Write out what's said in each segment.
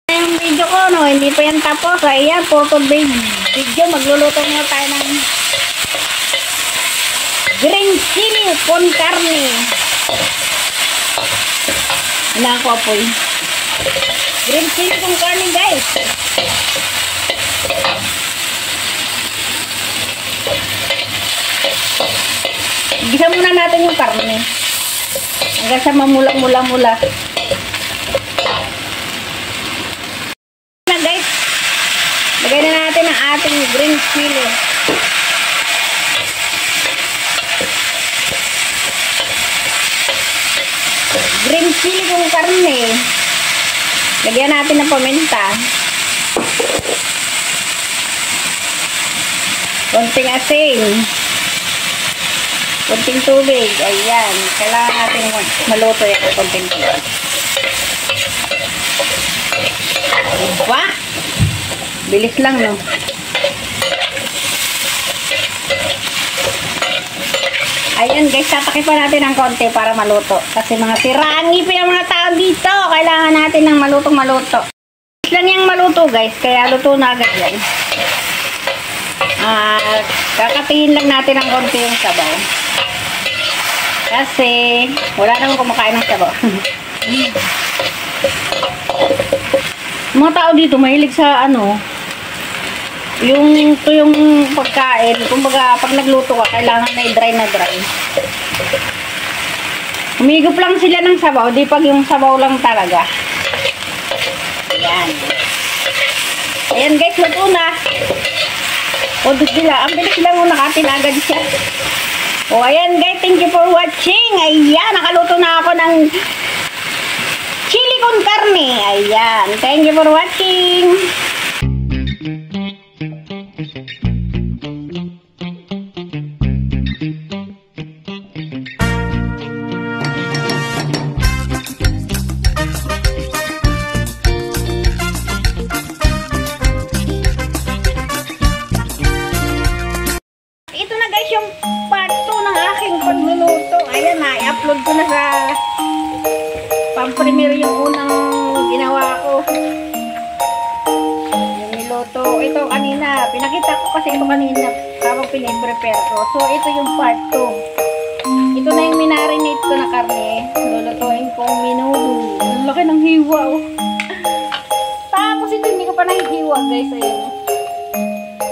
Yung video ko, no, hindi pa yan tapos. Ayan, photo video. Magluluto muna tayo ng green chili con carne. Wala ko po yun. Green chili con carne, guys. Gisa muna natin yung karne. Hanggang sa mamula-mula-mula. Na guys, lagay na natin ang ating green chili. Green chili kung karne. Lagyan natin ng paminta. Konting asin. Konting tubig. Ayan. Kailangan natin maluto yung konting tubig. Diba? Bilis lang, no? Ayan guys, tatakipan natin ng konti para maluto. Kasi mga siraan ngipin ang mga tao dito. Kailangan natin ng malutong-maluto. Bilis lang yung maluto guys. Kaya luto na agad yan. Kakatiin lang natin ng konti yung sabaw. Kasi wala naman kumakain ng sabaw. Mga tao dito mahilig sa ano, yung pagkain, kumbaga pag nagluto ka kailangan na i-dry na dry. Humigop lang sila ng sabaw, di pag yung sabaw lang talaga. Ayan. Ayan guys, luto na. O sila, ang bilis lang o nakatin agad siya. O ayan guys, thank you for watching. Ayan, nakaluto na ako ng chili con carne. Ayan, thank you for watching. Ito na guys yung part 2 ng aking pagluluto. Ayan na, i-upload ko na sa pang-premiere yung unang ginawa ko. Yung niluto. Ito kanina, pinakita ko kasi ito kanina habang piniprepare ko. So ito yung part 2. Ito na yung minarinate ko na karne. Lulutuin kong minudo. Ang laki ng hiwa oh. Tapos ito hindi ko pa nahihiwa guys. Ayun.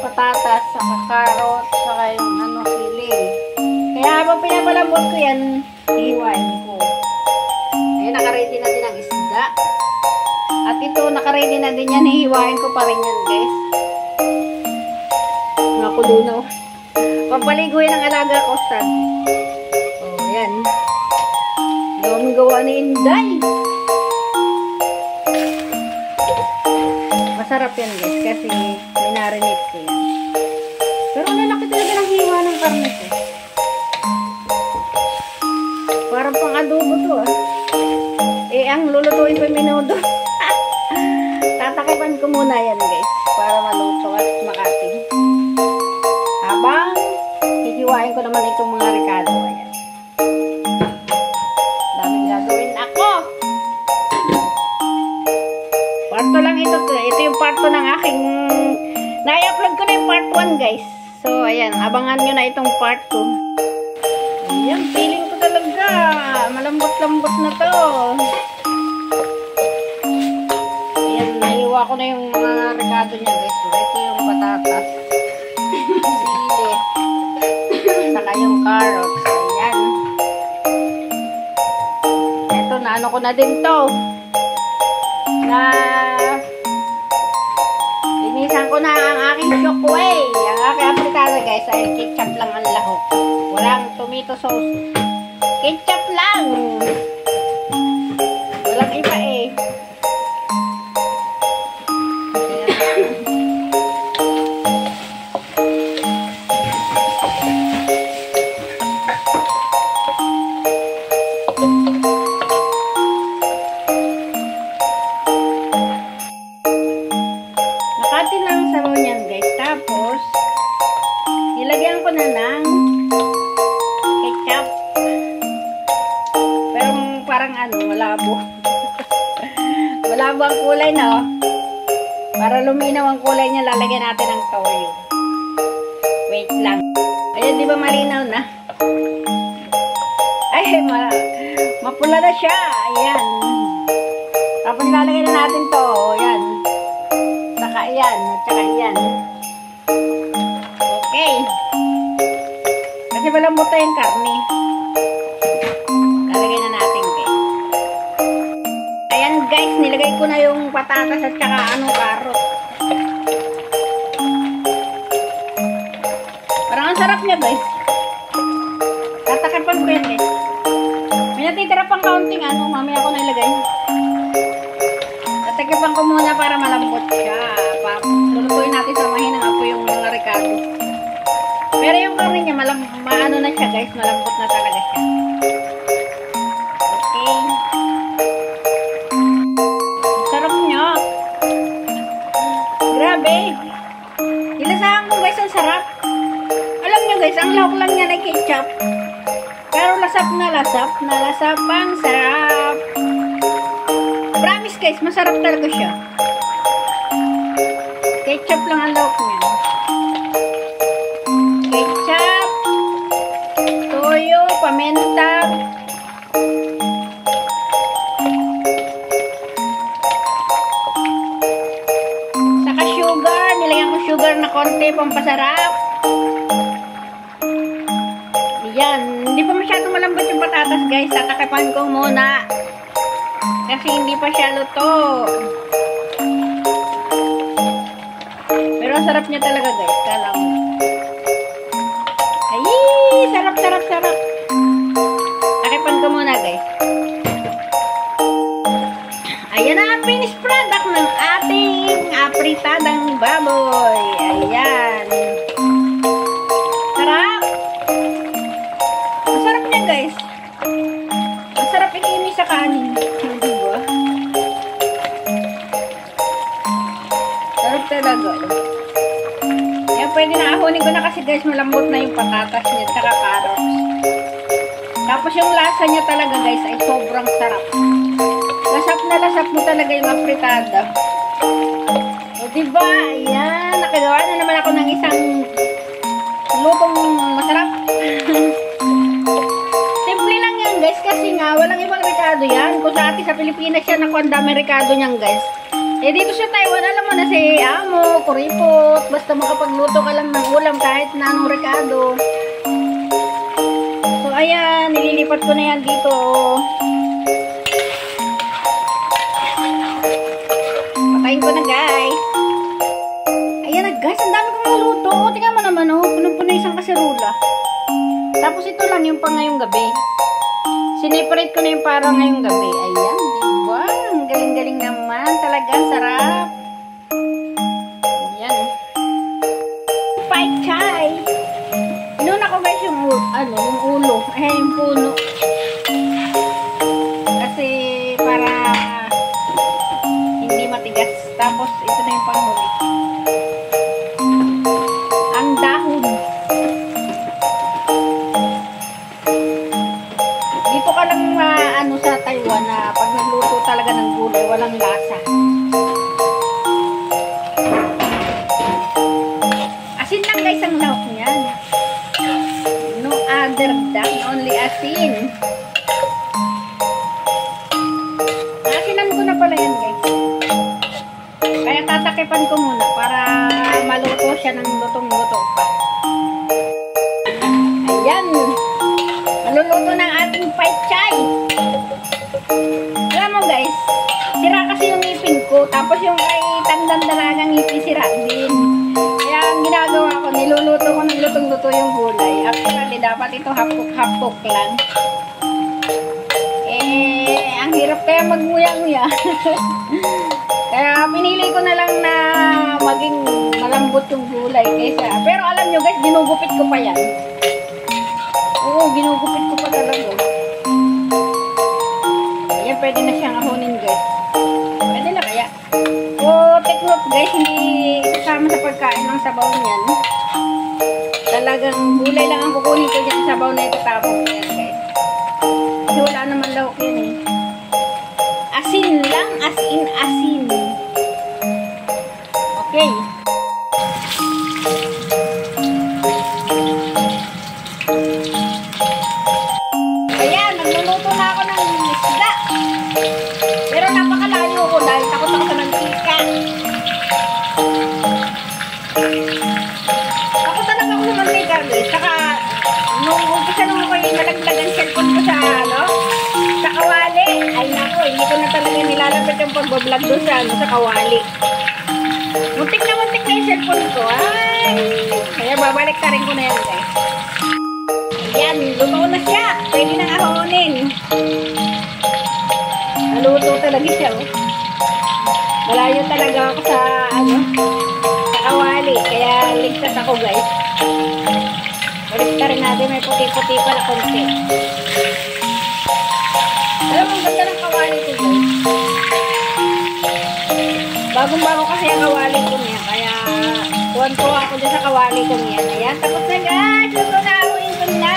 Patatas, saka carrot, saka yung ano, sili. Kaya habang pinapalambot ko yan, hiwain ko. Ayan, nakaready na din ang isda. At ito, nakaready na din yan, hihiwain ko pa rin yan, guys. Nakulo na. Pampaligo yan ang alaga ko, sad. O, ayan. Gawang gawa ni Inday. Masarap yan, guys, kasi minarinate ko yan. Pero lalaki talaga ng hiwa ng karne ko. Parang pang adobo to ah. Eh, ang lulutuin ko yung minudo. Tatakipan ko muna yan guys. Para maluto at makating. Habang hihiwain ko naman itong mga ricado. Ayan. Daming gagawin ako. Part 2 lang ito. Ito yung part 2 ng aking na-upload ko na yung part 1 guys. So ayan, abangan nyo na itong part 2. Ayan, feeling ko talaga malambot-lambot na to. Ayan, naiwa ko na yung mga ricado nya guys. So, ito yung patatas, sili, saka yung carrots. Ayan. Ito, naano ko na din to. Linisan ko na ang aking shokway. Ang aking apritada guys ay ketchup lang ang lahok. Walang tomato sauce. Ketchup lang. Walang iba eh. Nakatin lang sa sabaw niyan guys. Tapos nilagyan ko na ng ketchup. Pero parang ano, malabo. Malabo ang kulay no. Para luminaw ang kulay niya, lalagyan natin ng toyo. Wait lang. Ayan, di ba malinaw na? Ay, mapula na siya. Ayan. Tapos lalagyan na natin to. Ayan. Saka ayan. At saka ayan. Okay. Kasi malambot na yung karne. Lalagyan na natin, guys. Ayan, guys. Nilagay ko na yung patatas at saka karot. Parang ang sarap niya, guys. Tatakipan ko yan, guys. May natitira pang kaunting mamaya ko na ilagay. Tatakipan ko muna para malambot siya. Lulutuin natin sa mahinang apoy yung mga ricado. Pero yung karne niya, maano na siya, guys. Malambot na talaga siya. Okay. Sarap niya. Grabe. Ilasahan ko, guys, ang sarap. Alam niyo, guys, ang lahok lang niya na ketchup. Pero lasap na lasap ang sarap. Promise, guys, masarap talaga siya. Ketchup lang ang lahok niya. Ketchup, toyo, paminta, saka sugar. Nilagyan ko sugar na konti, pampasarap. Yan. Hindi pa masyadong malambot yung patatas, guys. Tatakipan ko muna. Kasi hindi pa siya luto. Pero ang sarap niya talaga, guys. Kala mo. Ay! Sarap, sarap, sarap. Takipan ko muna, guys. Ayan na ang finished product ng ating apritadang baboy. Ayan. Sarap. Masarap niya, guys. Masarap ikinis sa kanin. Diba? Sarap talaga. Yan, pwede na ahonin ko na kasi, guys, malambot na yung patatas niya tsaka carrots. Tapos yung lasa niya talaga, guys, ay sobrang sarap. Lasap na lasap mo talaga yung apritada. O, diba? Ayan. Nakagawa na naman ako ng isang lutong masarap. Simple lang yan, guys, kasi nga walang ibang ricado yan. Kung sa atin sa Pilipinas yan, ako ang dami ricado niyan, guys. Eh dito sa Taiwan, alam mo na si amo, kuripot, basta makapagluto ka lang ng ulam kahit na anong ricado. So ayan, nililipat ko na yan dito. Patayin ko na, guys. Ayan na, guys, ang dami kong naluto. Tingnan mo naman, punong-puno isang kaserula. Tapos ito lang yung pang ngayong gabi. Sineparate ko na yung para ngayong gabi. Ayan, diba? Ang galing-galing naman. Talaga, sarap. Ayan. Pai chai. Inuna ko, guys, yung ulo. Ayan, yung puno. Kasi, para hindi matigas. Tapos, ito na yung panghuli. Ang dahon. Dito ka lang sa Taiwan na pag nagluto talaga ng gulay, walang lasa. Asin lang, guys, ang lahok niyan. No other than only asin. Asinan ko na pala yan, guys. Kaya tatakipan ko muna para maluto siya ng lutong-luto pa. Ayan. Maluluto ng ating pai chai. Alam mo, guys, sira kasi yung ngipin ko. Tapos yung kay tandang dalagang ngipin sira din. Kaya ang ginagawa ko, niluluto ko ng lutong-luto yung gulay. Actually, dapat ito hapok-hapok lang. Ang hirap kaya magmuya-nguya. Kaya pinili ko na lang na maging malambot yung gulay kaysa. Pero alam nyo, guys, ginugupit ko pa yan. Oo, ginugupit ko pa talaga. Ayan, pwede na siyang ahonin, guys. Pwede na kaya. So, take note, guys, hindi isasama sa pagkain ng sabaw niyan. Talagang gulay lang ang kukunin ko dyan sa sabaw na ito. Tapos yan, guys. Kasi wala naman lahok yan, eh. Asin lang, as in asin. pagbablog doon sa, sa kawali. Muntik na yung cellphone ko. Ay! Kaya babalik ka rin ko na yan, guys. Ayan, luto na siya. Pwede nang ahonin. Naluto talaga siya, oh. Malayo talaga ako sa, sa kawali. Kaya ligtas ako, guys. Balik ka rin natin. May puti-puti pala konti. Alam mo, ganda ng kawali ko, guys. Bagong-bago kasi ang kawali ko niya. Kaya, tuwan-tuwa ako dyan sa kawali ko niya. Ayan, tapos na, guys. Luto na ako yung na.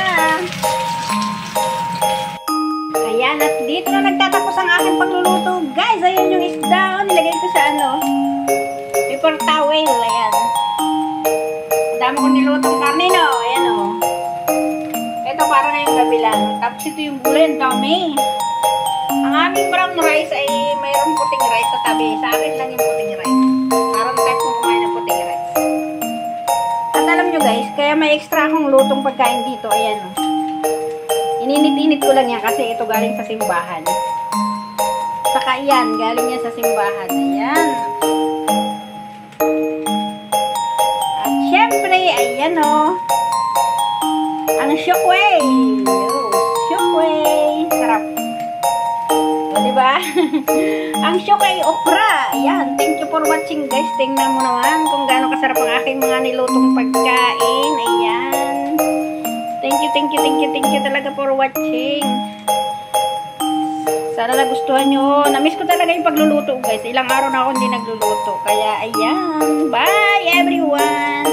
Ayan, at dito na nagtatapos ang aking pagluluto. Guys, ayan yung isda. Nilagay ko sa paper towel. Ayan. Ang dami ko nilutong karne, no? Ayan, oh. Ito, para na yung gabi lang. Tapos ito yung gulay. Ang dami. Ang aming brown rice ay mayroong puting rice sa tabi. Sa akin lang yung puting rice. Parang type kong kumain ng puting rice. At alam nyo guys, kaya may extra akong lutong pagkain dito. Ayan, oh. Ininit-init ko lang yan kasi ito galing sa simbahan. Saka yan, galing yan sa simbahan. Ayan. At syempre, ayan, oh. Ang shokway. Oh, shokway. Sarap. O, diba? Ang shokway okra. Ayan. Thank you for watching, guys. Tingnan mo naman kung gaano kasarap ang aking mga nilutong pagkain. Ayan. Thank you talaga for watching. Sana nagustuhan nyo. Namiss ko talaga yung pagluluto, guys. Ilang araw na ako hindi nagluluto. Kaya, ayan. Bye, everyone!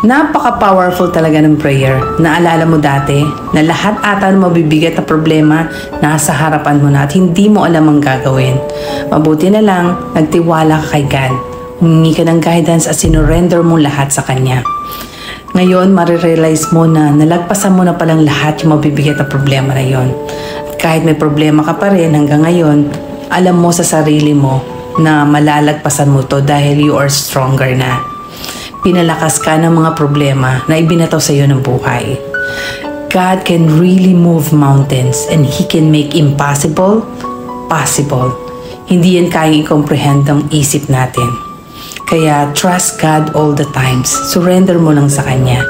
Napaka-powerful talaga ng prayer. Naalala mo dati na lahat ata ng mabibigat na problema nasa harapan mo na at hindi mo alam ang gagawin. Mabuti na lang, nagtiwala ka kay God. Humingi ka ng guidance at sinurrender mo lahat sa Kanya. Ngayon, marirealize mo na nalagpasan mo na palang lahat yung mabibigat na problema na yon. At kahit may problema ka pa rin hanggang ngayon, alam mo sa sarili mo na malalagpasan mo to dahil you are stronger na. Pinalakas ka ng mga problema na ibinataw sa iyo ng buhay. God can really move mountains and He can make impossible possible. Hindi yan kayang i-comprehend ng isip natin. Kaya trust God all the times. Surrender mo lang sa Kanya.